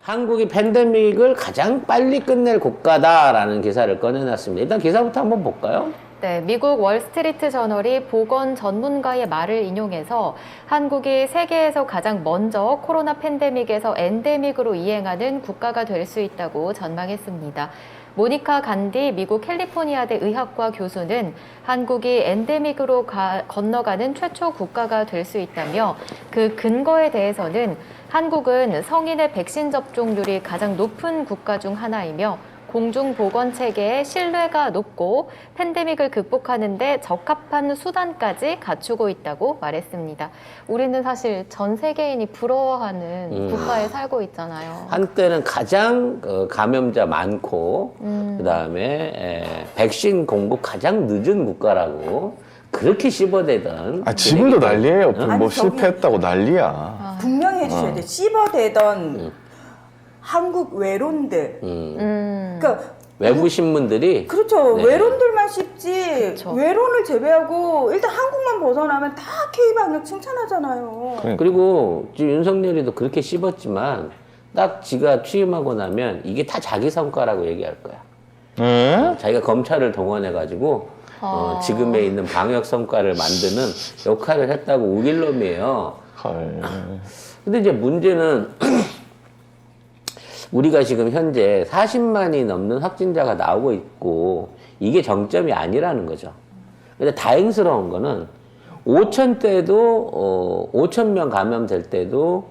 한국이 팬데믹을 가장 빨리 끝낼 국가다라는 기사를 꺼내놨습니다. 일단 기사부터 한번 볼까요? 네, 미국 월스트리트 저널이 보건 전문가의 말을 인용해서 한국이 세계에서 가장 먼저 코로나 팬데믹에서 엔데믹으로 이행하는 국가가 될 수 있다고 전망했습니다. 모니카 간디 미국 캘리포니아대 의학과 교수는 한국이 엔데믹으로 건너가는 최초 국가가 될 수 있다며 그 근거에 대해서는 한국은 성인의 백신 접종률이 가장 높은 국가 중 하나이며 공중보건체계의 신뢰가 높고 팬데믹을 극복하는 데 적합한 수단까지 갖추고 있다고 말했습니다. 우리는 사실 전 세계인이 부러워하는 국가에 살고 있잖아요. 한때는 가장 감염자 많고 그다음에 백신 공급 가장 늦은 국가라고 그렇게 씹어대던 지금도 난리예요. 아니, 뭐 저기- 실패했다고 난리야. 분명히 해주셔야 돼요. 씹어대던 한국 외론들. 그러니까 외부 신문들이 그렇죠. 네. 외론들만 씹지. 그렇죠. 외론을 제외하고 일단 한국만 벗어나면 다 K방역 칭찬하잖아요. 그리고 지금 윤석열이도 그렇게 씹었지만 딱 지가 취임하고 나면 이게 다 자기 성과라고 얘기할 거야. 에? 자기가 검찰을 동원해가지고 지금에 있는 방역 성과를 만드는 역할을 했다고 우길 놈이에요. 헐. 근데 이제 문제는 우리가 지금 현재 40만이 넘는 확진자가 나오고 있고 이게 정점이 아니라는 거죠. 근데 다행스러운 거는 5천 때도 5천 명 감염될 때도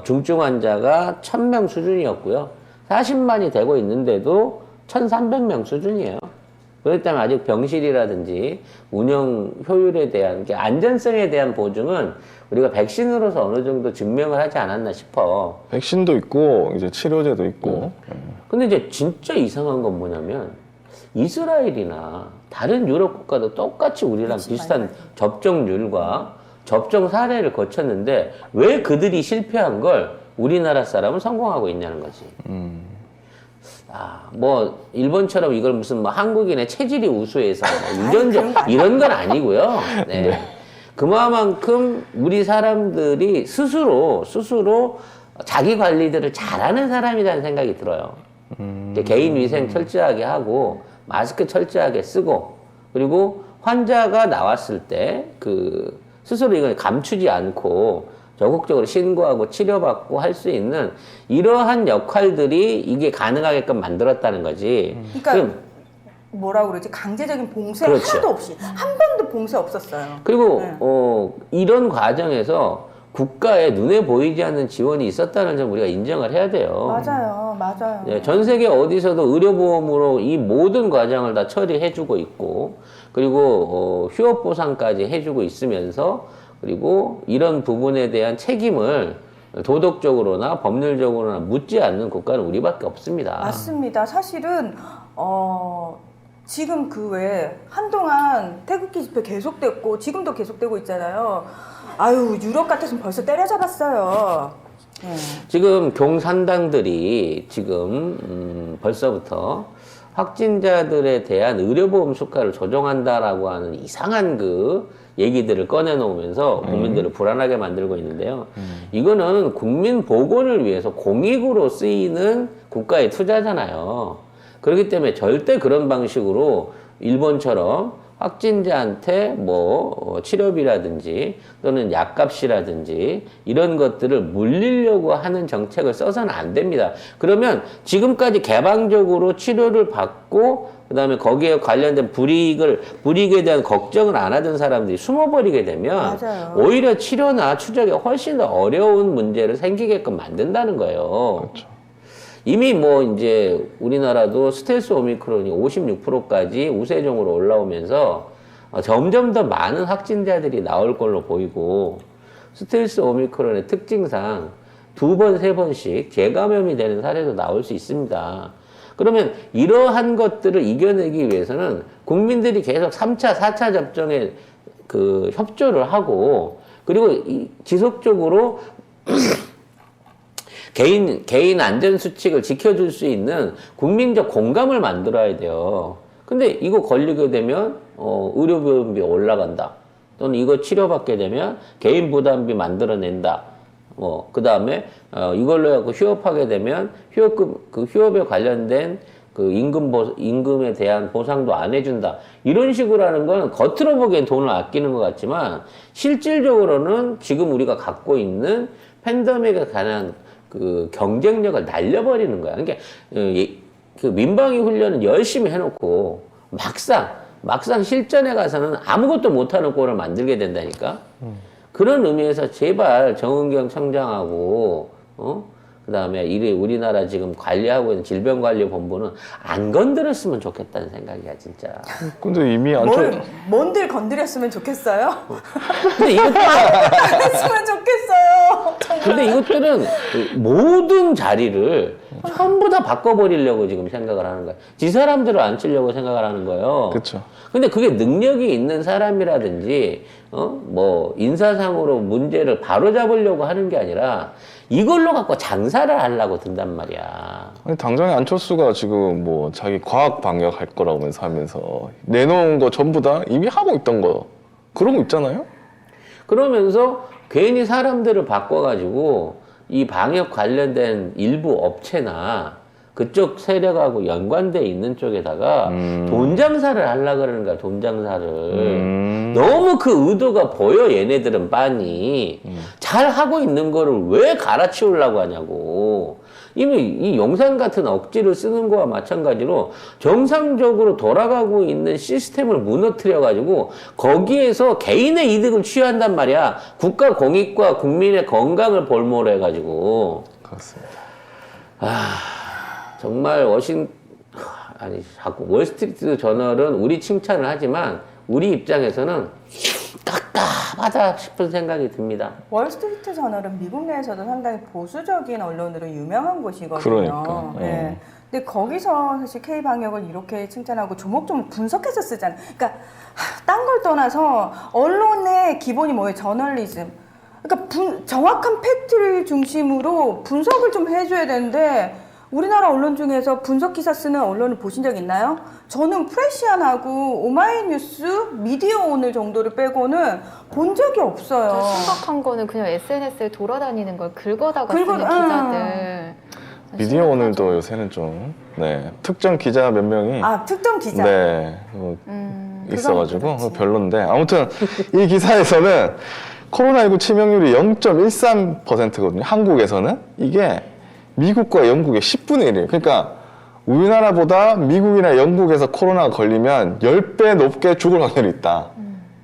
중증 환자가 1,000명 수준이었고요. 40만이 되고 있는데도 1,300명 수준이에요. 그렇기 때문에 아직 병실이라든지 운영 효율에 대한 안전성에 대한 보증은 우리가 백신으로서 어느 정도 증명을 하지 않았나 싶어. 백신도 있고 이제 치료제도 있고. 근데 이제 진짜 이상한 건 뭐냐면 이스라엘이나 다른 유럽 국가도 똑같이 우리랑 비슷한 접종률과 접종 사례를 거쳤는데 왜 그들이 실패한 걸 우리나라 사람은 성공하고 있냐는 거지. 뭐 일본처럼 이걸 무슨 뭐 한국인의 체질이 우수해서 뭐 이런 건 아니고요. 네. 그만큼 우리 사람들이 스스로 자기 관리들을 잘하는 사람이라는 생각이 들어요. 이제 개인 위생 철저하게 하고 마스크 철저하게 쓰고 그리고 환자가 나왔을 때 그 스스로 이걸 감추지 않고 적극적으로 신고하고 치료받고 할 수 있는 이러한 역할들이 이게 가능하게끔 만들었다는 거지. 그러니까 뭐라 그러지? 강제적인 봉쇄 그렇죠. 하나도 없이 한 번도 봉쇄 없었어요. 그리고 네. 이런 과정에서 국가에 눈에 보이지 않는 지원이 있었다는 점 우리가 인정을 해야 돼요. 맞아요. 네, 전 세계 어디서도 의료보험으로 이 모든 과정을 다 처리해주고 있고 그리고 휴업 보상까지 해주고 있으면서 그리고 이런 부분에 대한 책임을 도덕적으로나 법률적으로나 묻지 않는 국가는 우리밖에 없습니다. 맞습니다. 사실은 지금 그 외에 한동안 태극기 집회 계속됐고 지금도 계속되고 있잖아요. 아유, 유럽 같았으면 벌써 때려잡았어요. 네. 지금 경산당들이 지금 벌써부터 확진자들에 대한 의료보험 수가를 조정한다라고 하는 이상한 그 얘기들을 꺼내놓으면서 국민들을 불안하게 만들고 있는데요. 이거는 국민 보건을 위해서 공익으로 쓰이는 국가의 투자잖아요. 그렇기 때문에 절대 그런 방식으로 일본처럼 확진자한테 뭐 치료비라든지 또는 약값이라든지 이런 것들을 물리려고 하는 정책을 써서는 안 됩니다. 그러면 지금까지 개방적으로 치료를 받고 그다음에 거기에 관련된 불이익에 대한 걱정을 안 하던 사람들이 숨어버리게 되면 맞아요. 오히려 치료나 추적이 훨씬 더 어려운 문제를 생기게끔 만든다는 거예요. 그렇죠. 이미 뭐 이제 우리나라도 스텔스 오미크론이 56%까지 우세종으로 올라오면서 점점 더 많은 확진자들이 나올 걸로 보이고 스텔스 오미크론의 특징상 2번, 3번씩 재감염이 되는 사례도 나올 수 있습니다. 그러면 이러한 것들을 이겨내기 위해서는 국민들이 계속 3차, 4차 접종에 그 협조를 하고 그리고 지속적으로 개인 안전 수칙을 지켜줄 수 있는 국민적 공감을 만들어야 돼요. 근데 이거 걸리게 되면 의료보험비 올라간다. 또는 이거 치료받게 되면 개인 부담비 만들어낸다. 그 다음에 이걸로 해갖고 휴업하게 되면 휴업에 관련된 그 임금에 대한 보상도 안 해준다. 이런 식으로 하는 건 겉으로 보기엔 돈을 아끼는 것 같지만 실질적으로는 지금 우리가 갖고 있는 팬데믹에 관한 그 경쟁력을 날려버리는 거야. 그러니까 그 민방위 훈련은 열심히 해놓고 막상 실전에 가서는 아무것도 못하는 꼴을 만들게 된다니까. 그런 의미에서 제발 정은경 청장하고 그다음에 우리나라 지금 관리하고 있는 질병관리본부는 안 건드렸으면 좋겠다는 생각이야 진짜. 근데 이미 뭔들 건드렸으면 좋겠어요? 근데 이것도 안 했으면 좋겠어요. 정말. 근데 이것들은 그 모든 자리를 전부 다 바꿔버리려고 지금 생각을 하는 거야. 지 사람들을 안 치려고 생각을 하는 거예요. 그렇죠. 근데 그게 능력이 있는 사람이라든지 뭐 인사상으로 문제를 바로잡으려고 하는 게 아니라 이걸로 갖고 장사를 하려고 든단 말이야. 아니, 당장에 안철수가 지금 뭐 자기 과학 방역 할 거라고 하면서 내놓은 거 전부 다 이미 하고 있던 거 그런 거 있잖아요. 그러면서 괜히 사람들을 바꿔가지고 이 방역 관련된 일부 업체나 그쪽 세력하고 연관돼 있는 쪽에다가 돈 장사를 하려고 그러는 거야, 돈 장사를. 너무 그 의도가 보여, 얘네들은 빤히. 잘 하고 있는 거를 왜 갈아치우려고 하냐고. 이미 이 영상 같은 억지를 쓰는 거와 마찬가지로 정상적으로 돌아가고 있는 시스템을 무너뜨려가지고 거기에서 개인의 이득을 취한단 말이야. 국가 공익과 국민의 건강을 볼모로 해가지고. 그렇습니다. 정말 자꾸 월스트리트 저널은 우리 칭찬을 하지만 우리 입장에서는 깝깝하다 싶은 생각이 듭니다. 월스트리트 저널은 미국 내에서도 상당히 보수적인 언론으로 유명한 곳이거든요. 그러니까. 네. 근데 거기서 사실 K 방역을 이렇게 칭찬하고 조목조목 분석해서 쓰잖아요. 그러니까 딴 걸 떠나서 언론의 기본이 뭐예요? 저널리즘. 그러니까 정확한 팩트를 중심으로 분석을 좀 해줘야 되는데. 우리나라 언론 중에서 분석 기사 쓰는 언론을 보신 적 있나요? 저는 프레시안하고 오마이뉴스, 미디어 오늘 정도를 빼고는 본 적이 없어요. 심각한 거는 그냥 SNS에 돌아다니는 걸 긁어다가 쓰는 기자들. 미디어 오늘도 요새는 좀 특정 기자 몇 명이 특정 기자. 있어가지고 별론데 아무튼 이 기사에서는 코로나19 치명률이 0.13%거든요. 한국에서는 이게 미국과 영국의 10분의 1이에요. 그러니까 우리나라보다 미국이나 영국에서 코로나가 걸리면 10배 넘게 죽을 확률이 있다.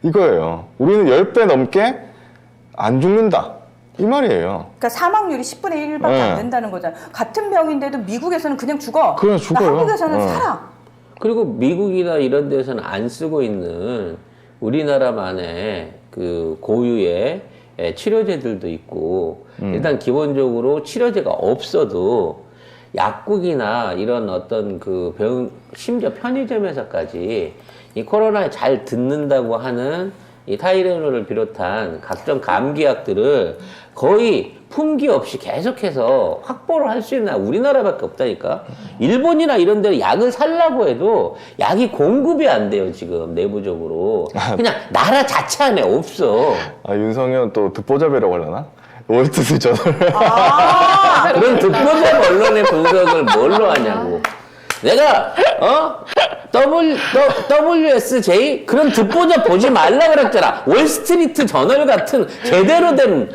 이거예요. 우리는 10배 넘게 안 죽는다. 이 말이에요. 그러니까 사망률이 10분의 1밖에 안 된다는 거잖아요. 같은 병인데도 미국에서는 그냥 죽어. 그냥 죽어요. 그러니까 한국에서는 살아. 그리고 미국이나 이런 데서는 안 쓰고 있는 우리나라만의 그 고유의 치료제들도 있고 일단 기본적으로 치료제가 없어도 약국이나 이런 어떤 그 심지어 편의점에서까지 이 코로나에 잘 듣는다고 하는 이 타이레놀을 비롯한 각종 감기약들을 거의 품귀 없이 계속해서 확보를 할 수 있는 우리나라밖에 없다니까. 일본이나 이런 데는 약을 살라고 해도 약이 공급이 안 돼요, 지금 내부적으로. 그냥 나라 자체 안에 없어. 윤석열 또 듣보잡이라고 하려나? 월스트리트 저널. 그런 듣보잡 언론의 분석을 뭘로 하냐고. 내가 WSJ 그런 듣보잡 보지 말라 그랬잖아. 월스트리트 저널 같은 제대로 된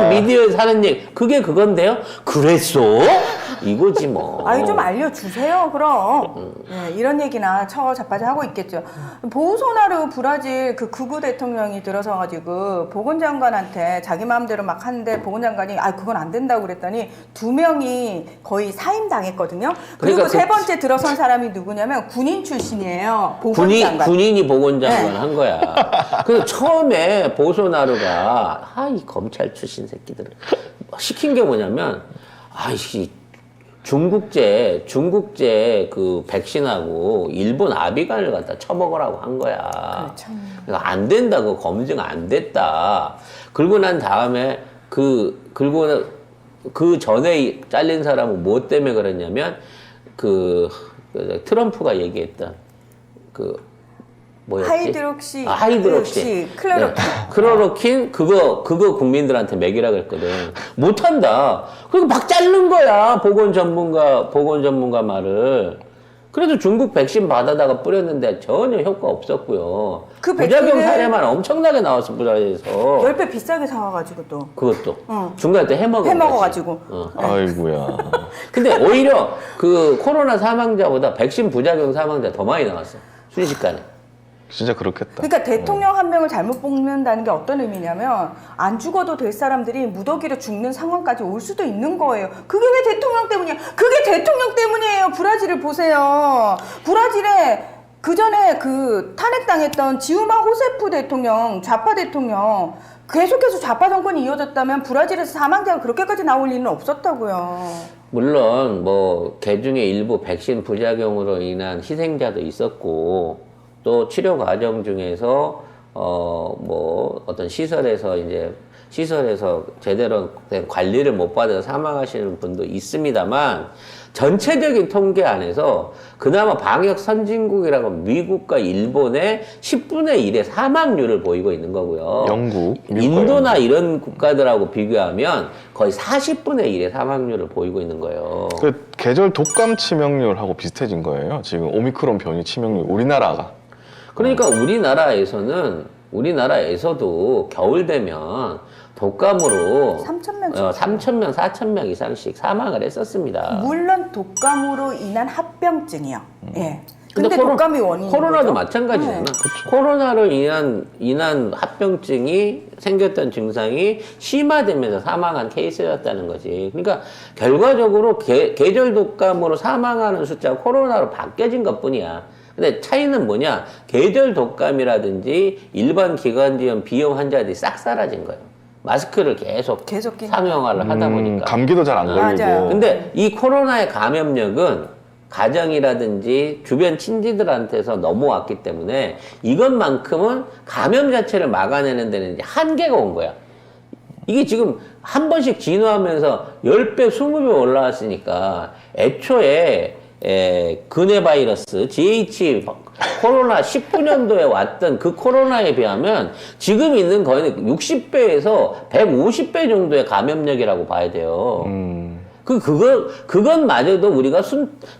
미디어에서 하는 얘기 그게 그건데요. 그랬어? 이거지 뭐. 좀 알려주세요. 그럼 네, 이런 얘기나 자빠져 하고 있겠죠. 보우소나루 브라질 그 극우 대통령이 들어서가지고 보건장관한테 자기 마음대로 막 하는데 보건장관이 그건 안 된다고 그랬더니 2명이 거의 사임당했거든요. 그리고 그러니까 세 번째 들어선 사람이 누구냐면 군인 출신이에요. 보건장관. 군인이 보건장관 네. 한 거야. 그래서 처음에 보소나루가 이 검찰 출신 새끼들을 시킨 게 뭐냐면 중국제 그 백신하고 일본 아비간을 갖다 처먹으라고 한 거야. 그렇죠. 그러니까 안 된다고 검증 안 됐다. 그러고 난 다음에 그 전에 잘린 사람은 뭐 때문에 그랬냐면 그 트럼프가 얘기했던 그 뭐였지? 하이드록시, 하이드록시, 클로로킨. 네. 클로로킨 그거 국민들한테 먹이라 그랬거든. 못한다. 그리고 막 자른 거야 보건 전문가 말을. 그래도 중국 백신 받아다가 뿌렸는데 전혀 효과 없었고요. 그 부작용 백신을 사례만 엄청나게 나왔어 부작에서. 10배 비싸게 사와가지고 또. 그것도 어. 중간에 또 해먹어가지고. 아이고야. 근데 오히려 그 코로나 사망자보다 백신 부작용 사망자 더 많이 나왔어. 순식간에. 진짜 그렇겠다. 그러니까 대통령 한 명을 잘못 뽑는다는 게 어떤 의미냐면 안 죽어도 될 사람들이 무더기로 죽는 상황까지 올 수도 있는 거예요. 그게 왜 대통령 때문이야? 그게 대통령 때문이에요. 브라질을 보세요. 브라질에 그 전에 그 탄핵당했던 지우마 호세프 대통령, 좌파 대통령 계속해서 좌파 정권이 이어졌다면 브라질에서 사망자가 그렇게까지 나올 일은 없었다고요. 물론 뭐 개중에 일부 백신 부작용으로 인한 희생자도 있었고 또 치료 과정 중에서 뭐 어떤 시설에서 제대로 된 관리를 못 받아서 사망하시는 분도 있습니다만 전체적인 통계 안에서 그나마 방역 선진국이라고 미국과 일본의 10분의 1의 사망률을 보이고 있는 거고요. 영국, 미국과 인도나 영국. 이런 국가들하고 비교하면 거의 40분의 1의 사망률을 보이고 있는 거예요. 그 계절 독감 치명률하고 비슷해진 거예요. 지금 오미크론 변이 치명률 우리나라가. 그러니까 우리나라에서도 겨울 되면 독감으로 3,000명 3,000명, 4,000명 이상씩 사망을 했었습니다. 물론 독감으로 인한 합병증이요. 예. 근데 코로- 독감이 원인인 코로나도 거죠? 마찬가지잖아. 네. 코로나로 인한 합병증이 생겼던 증상이 심화되면서 사망한 케이스였다는 거지. 그러니까 결과적으로 계절 독감으로 사망하는 숫자가 코로나로 바뀌어진 것뿐이야. 근데 차이는 뭐냐? 계절 독감이라든지 일반 기관지염 비염 환자들이 싹 사라진 거예요. 마스크를 계속 계속 상용화를 하다 보니까. 감기도 잘 안 걸리고. 맞아요. 근데 이 코로나의 감염력은 가정이라든지 주변 친지들한테서 넘어왔기 때문에 이것만큼은 감염 자체를 막아내는 데는 이제 한계가 온 거야. 이게 지금 한 번씩 진화하면서 10배, 20배 올라왔으니까 애초에 근해 바이러스, GH 코로나 19년도에 왔던 그 코로나에 비하면 지금 있는 거의 60배에서 150배 정도의 감염력이라고 봐야 돼요. 그것마저도 우리가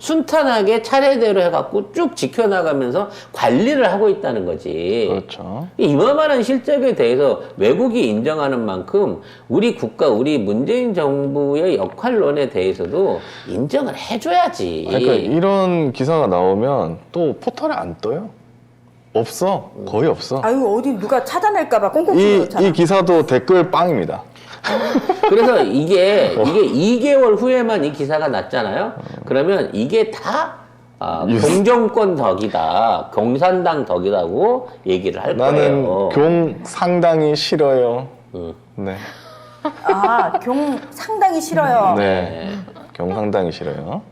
순탄하게 차례대로 해갖고 쭉 지켜나가면서 관리를 하고 있다는 거지. 그렇죠. 이만한 실적에 대해서 외국이 인정하는 만큼 우리 국가, 우리 문재인 정부의 역할론에 대해서도 인정을 해줘야지. 그러니까 이런 기사가 나오면 또 포털에 안 떠요. 없어. 거의 없어. 아유 어디 누가 찾아낼까봐 꽁꽁 숨겨놓잖아. 이 기사도 댓글 빵입니다. 그래서 이게 2개월 후에만 이 기사가 났잖아요. 그러면 이게 다 공정권 덕이다, 공산당 덕이라고 얘기를 할 나는 거예요. 경 상당히 싫어요. 네. 경 상당히 싫어요. 네. 경 상당히 싫어요.